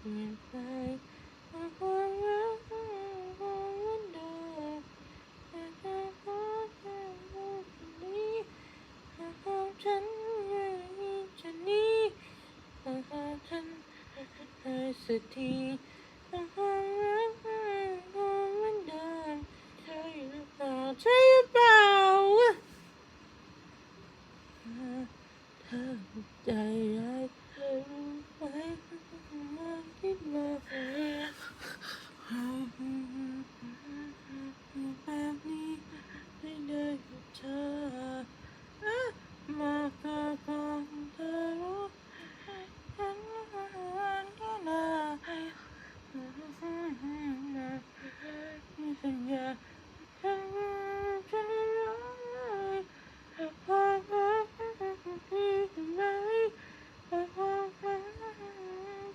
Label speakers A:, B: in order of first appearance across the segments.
A: เปลี่ยนไปความรักความเหมือนเดิมแต่ถ้าขอแค่รู้คนนี้หากของฉันไม่จะหนีหากของฉันได้สักทีความรักความเหมือนเดิมใช่หรือเปล่าใช่หรือเปล่าเธอใจร้ายเธอรู้ไหมมาคิดมาแบบนี้ไม่ได้กับเธอมาก็ของเธอรู้ฉันก็น่ามีสัญญาฉันรู้ความรักที่ไหนความรัก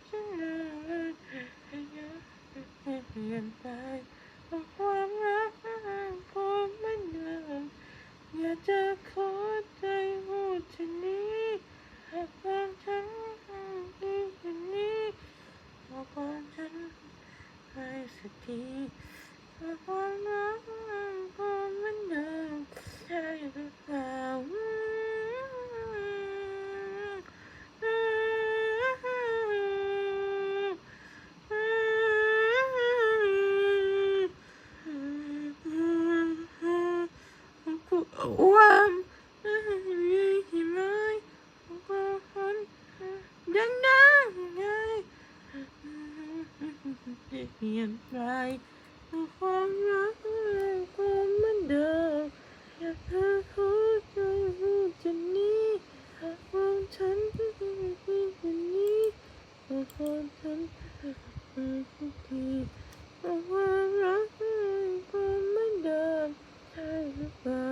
A: ฉันเลยเปลี่ยนไปความรักความเหมือนเดิมอยากจะขอใจพูดทีนี้ความฉันที่คนนี้ความฉันให้สักทีความรักความเหมือนเดิมใช่หรือเปล่าความหิมะความดังๆไงเปลี่ยนไปความรักความเหมือนเดิมอยากให้เขาใจรู้จะนี้ความฉันที่คนนี้ความฉันทุกทีความรักความเหมือนเดิมใช่หรือเปล่า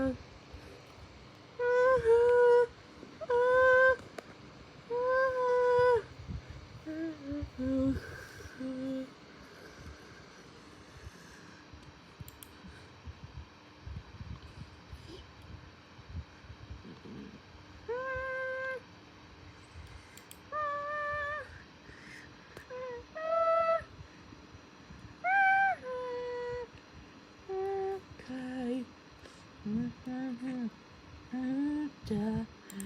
A: ใครจะเป็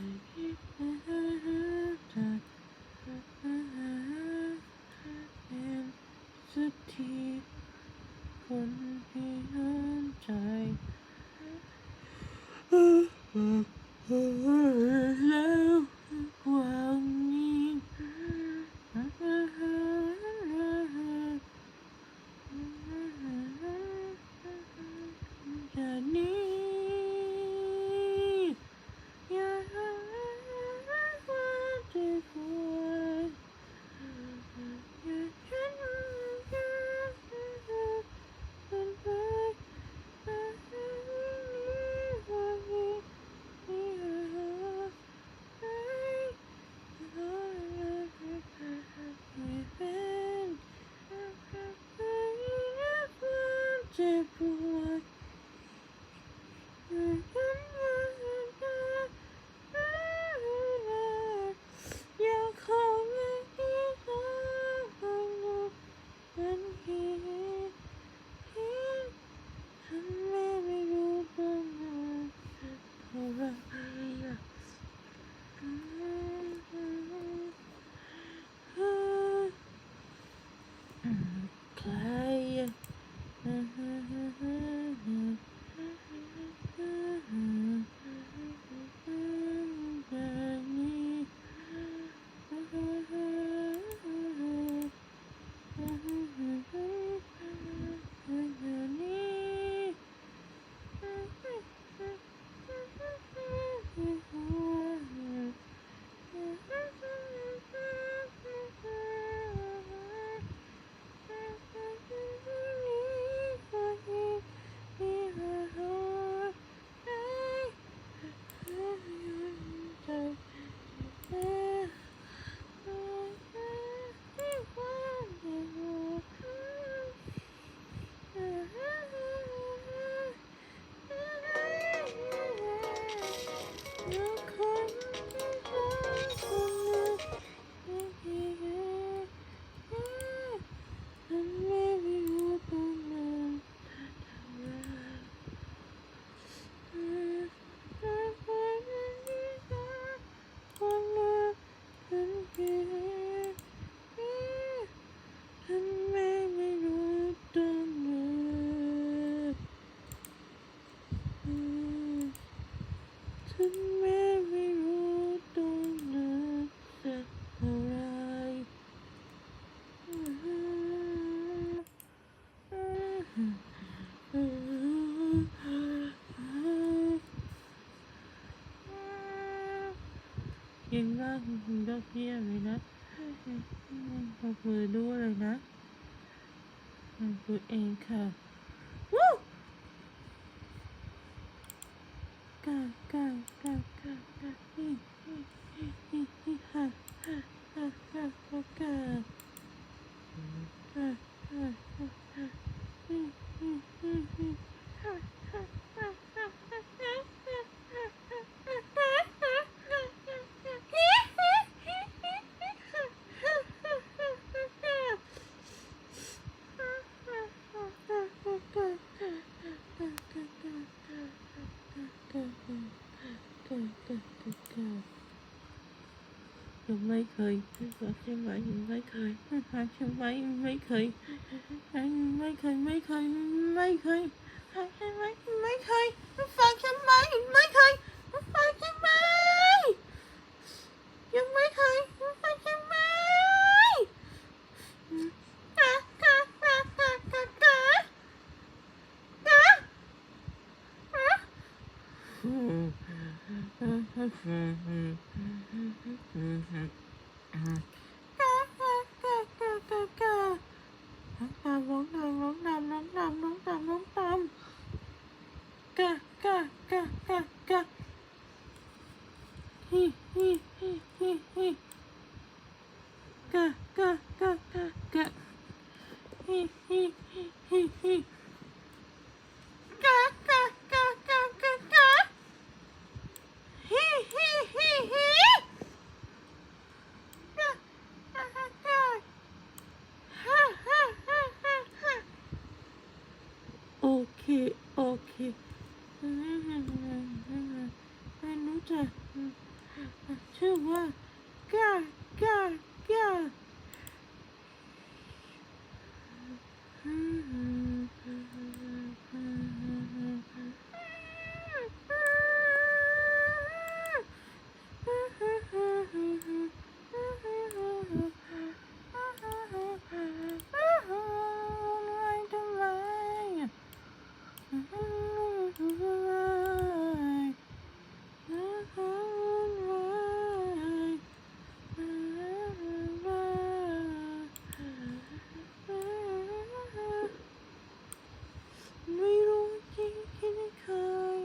A: นสักทีคนที่เข้าใจแล้วความนี้จากนี้อยากให้ความเจ็บปวดอยากเห็นเป็นไปความนี้ไม่เป็นเจ็บปวด อยากขอให้ที่เธอให้รู้เป็นที่ฉันไม่รู้ต้องเท่าไรใคร ปรบมือด้วยนะตัวเองค่ะวู้กากากากากาฮิฮิฮิฮิฮิฮ่าฮ่าฮ่าฮ่าฮ่ากาฮ่าฮ่าฮ่าฮ่าฮิฮิฮิฮิฮ่าฮ่าฮ่าฮ่าฮ่าฮ่าฮ่าฮ่าฮ่าฮ่าฮ่าฮ่าฮิฮิฮิฮิฮิฮ่าฮ่าฮ่าฮ่าฮ่า ยังไม่เคยบอกใช่ไหมยังไม่เคยหาใช่ไหมไม่เคยไม่เคยไม่เคยไม่เคยหาใช่ไหมไม่เคยฟังใช่ไหมไม่เคยฟังใช่ไหมยังไม่เคยฟังใช่ไหมกะกะกะกะกะกะกะอืมอืมอืมอืมอืมอืมอืม กากากากากากาน้องตามน้องตามน้องตามน้องตามน้องตามน้องตามกากากากากาฮิฮิฮิฮิฮิกากากากากาฮิฮิฮิฮิฮิกากากากากากาฮิฮิฮิฮิกากากาฮ่าฮ่าฮ่าฮ่าฮ่าโอเคโอเคไม่รู้จักชื่อว่ากากากาทำไม ไม่รู้จริงที่ไม่เคย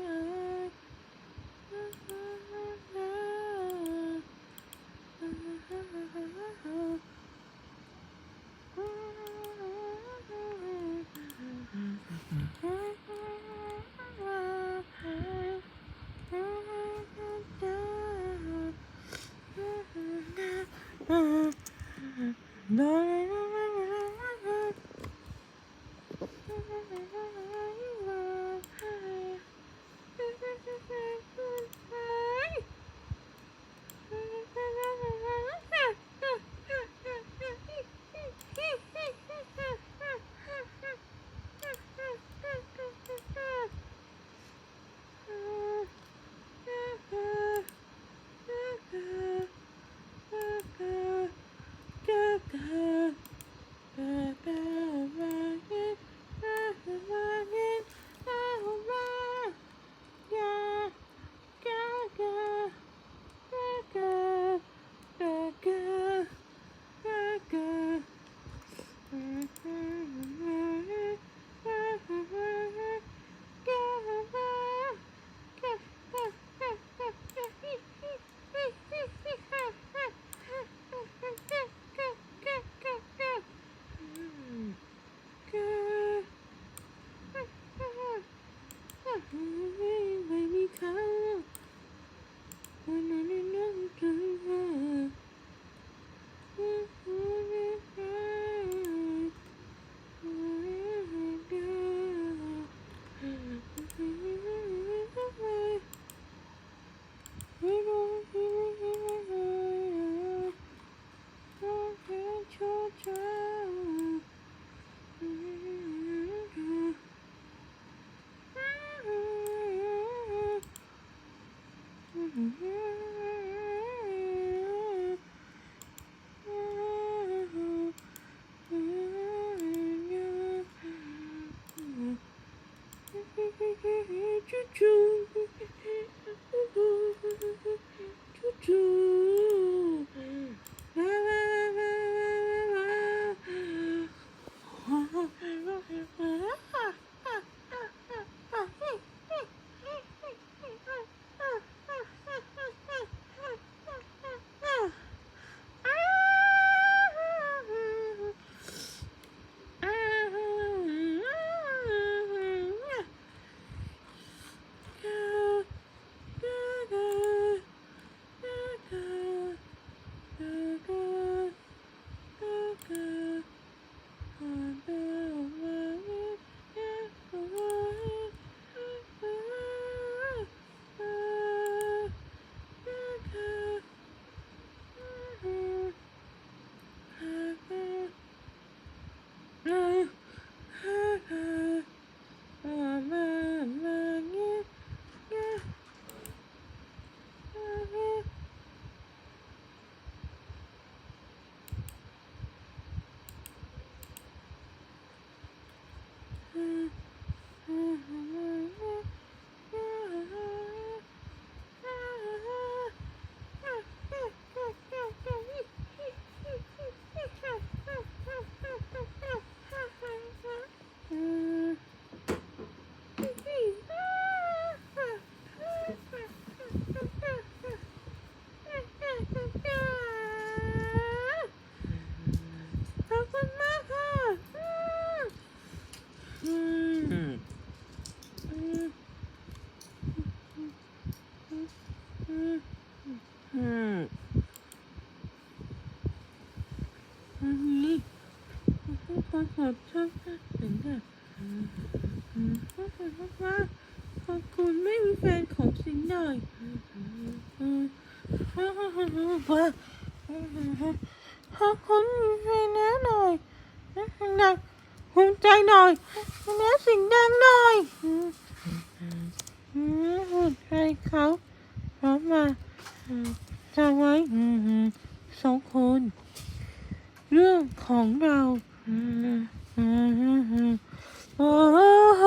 A: อันนี้คนสดชอบเห็นแบบขอบคุณมากๆขอบคุณไม่มีแฟนของสิงหน่อยว่าขอบคุณมีแฟนแล้วหน่อยดังภูมิใจหน่อยแล้วเสิ่งดังหน่อยหัวใจเขาพร้อมมาจะไว้สองคนเรื่องของเราโอ้โห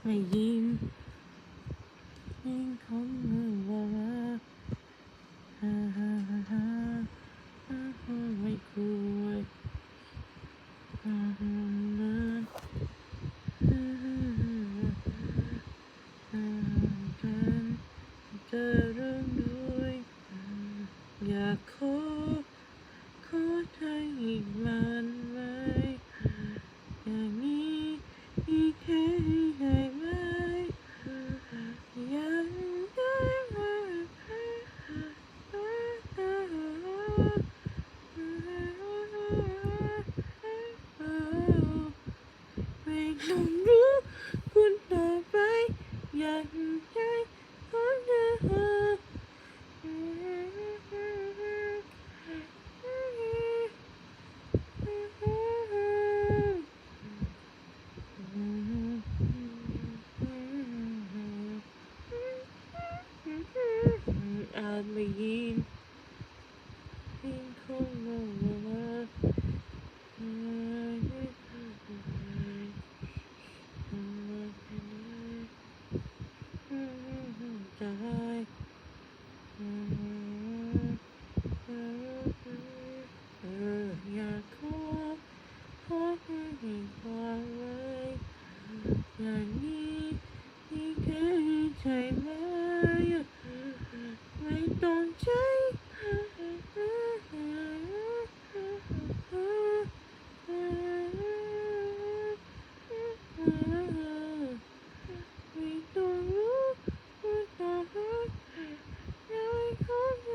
A: ไม่ยิ้มยิ่งคงมือว่าไม่ควรจะเริ่มด้วยอยากขอเธออีกมันไหมอย่างนี้อีกแค่ได้ไหมยังได้ไหมไม่ต้องรู้คุณต่อไปอยากใจของเธออาจไม่ยินยิ่งคงมองว่าจะให้อยากขอให้ความไว้อย่างนี้ที่เคยใจไหมไม่ต้องใจไม่ต้องรู้ไม่ต้องย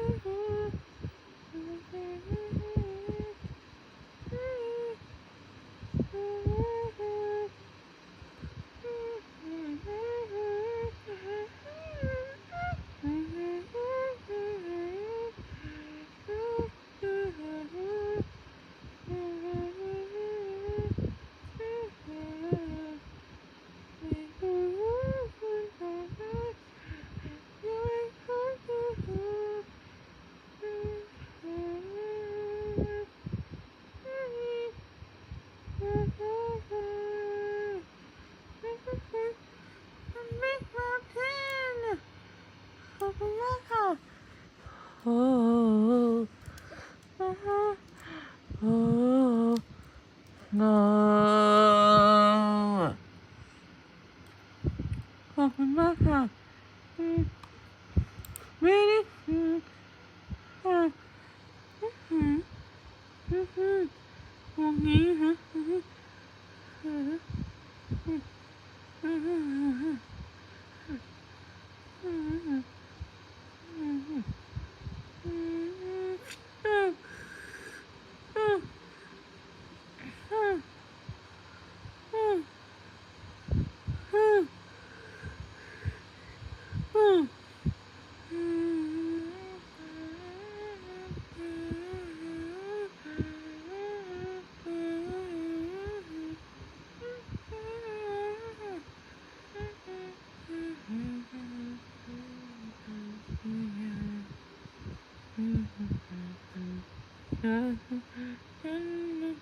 A: ังไม่ขอไม่ความเท่นะขอบคุณมากค่ะโอ้โอ้โอ้งอขอบคุณมากค่ะไม่ได้วันนี้ฮะ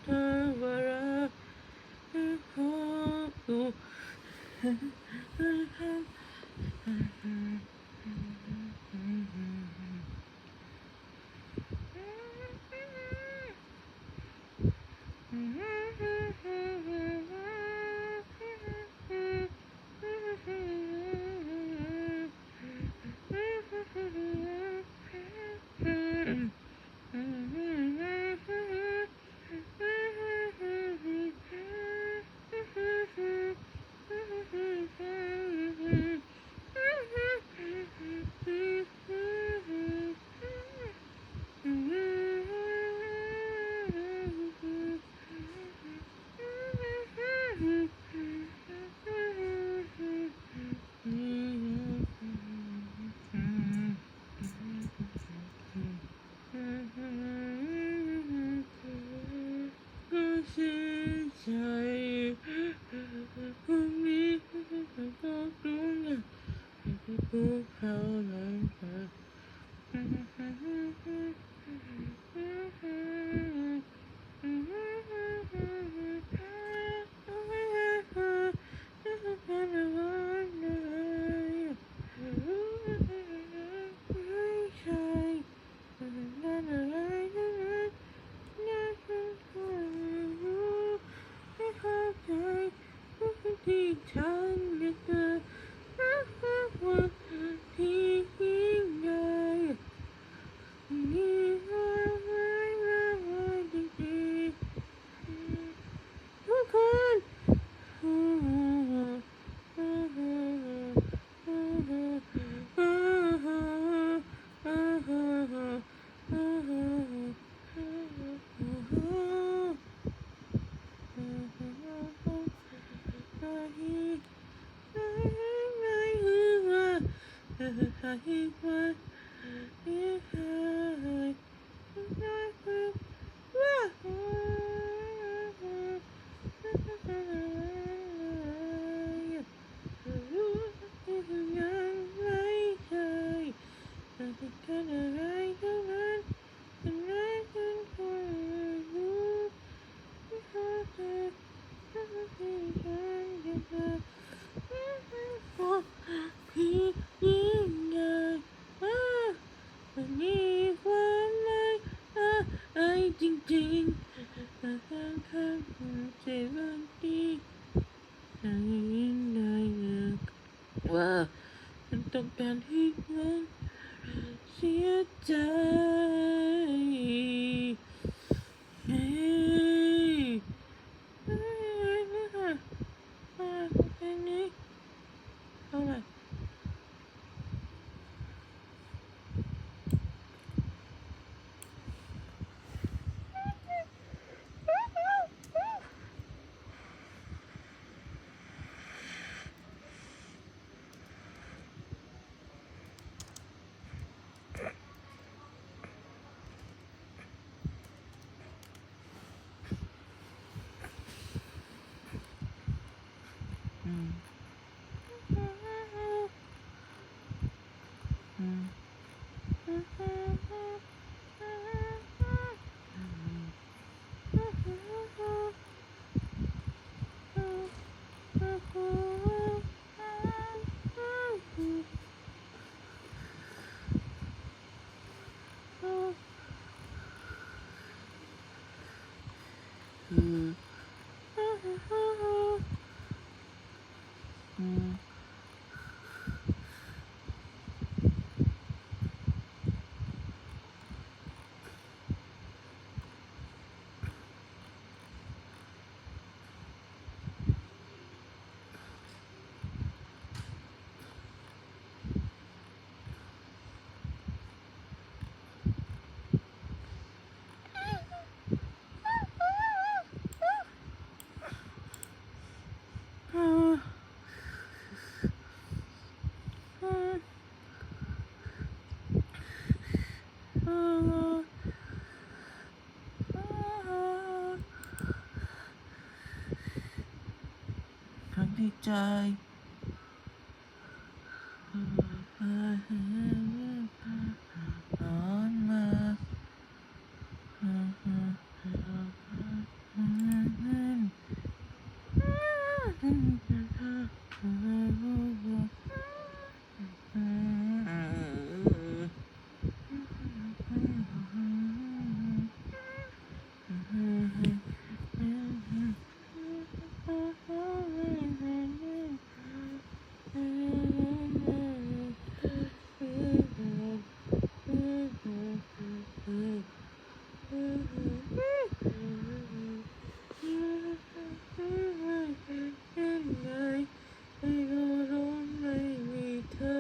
A: เธอว่ารักขอตัว อะไรทั้งนั้นอะไรทั้งคนรู้เขาจะที่ฉันจะเจอพี่ยิ่งใหญ่มันมีความหมายอะไรจริงๆแต่ข้างข้างใจบางทีฉันยิ่งได้เลือกว่าฉันต้องการให้มันเสียใจเฮ้ยเพลงนี้เท่าไหร่อืมอืมอืมอืมครั้งที่ใจร้อนมาไม่รู้ไม่มีเธอ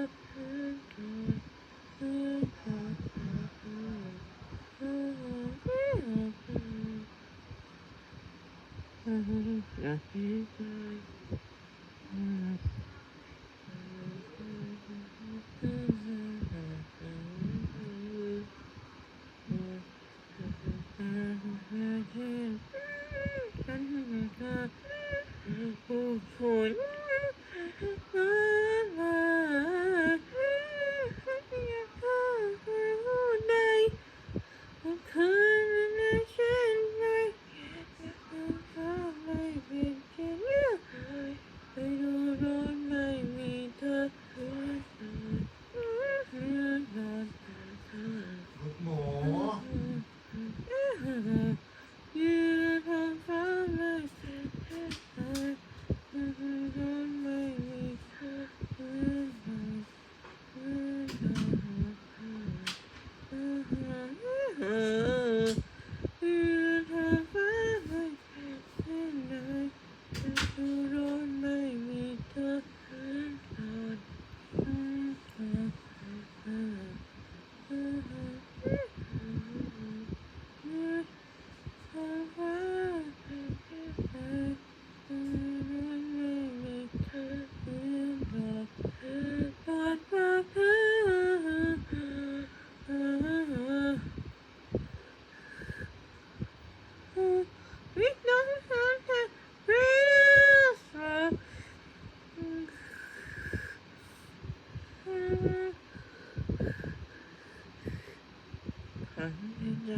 A: ฉันดีใจ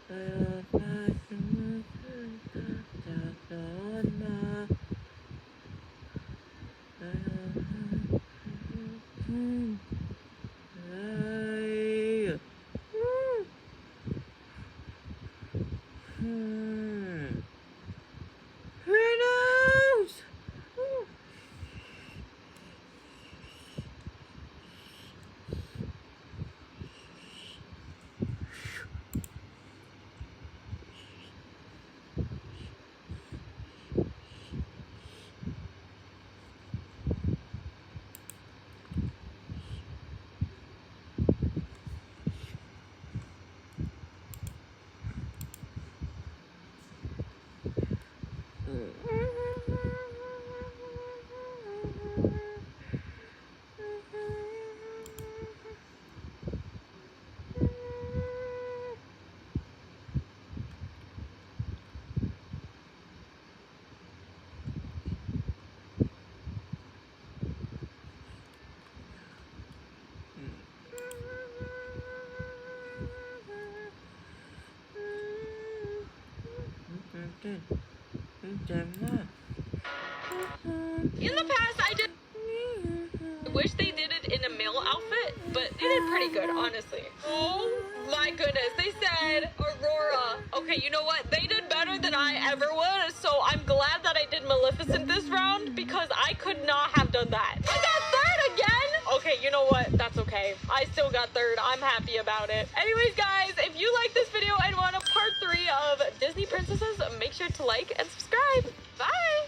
A: ตลอดมาจนเมื่อคืนจากตอนมาตลอดมาWho knows?
B: In the past, I wish they did it in a male outfit, but they did pretty good, honestly. Oh my goodness, they said Aurora. Okay, you know what? They did better than I ever would, so I'm glad that I did Maleficent this round because I could not have done that. I got third again! Okay, you know what? That's okay. I still got third. I'm happy about it. Anyways, guys, if you like this video and want a part 3 of Disney princesses, make sure to like and subscribe. Bye!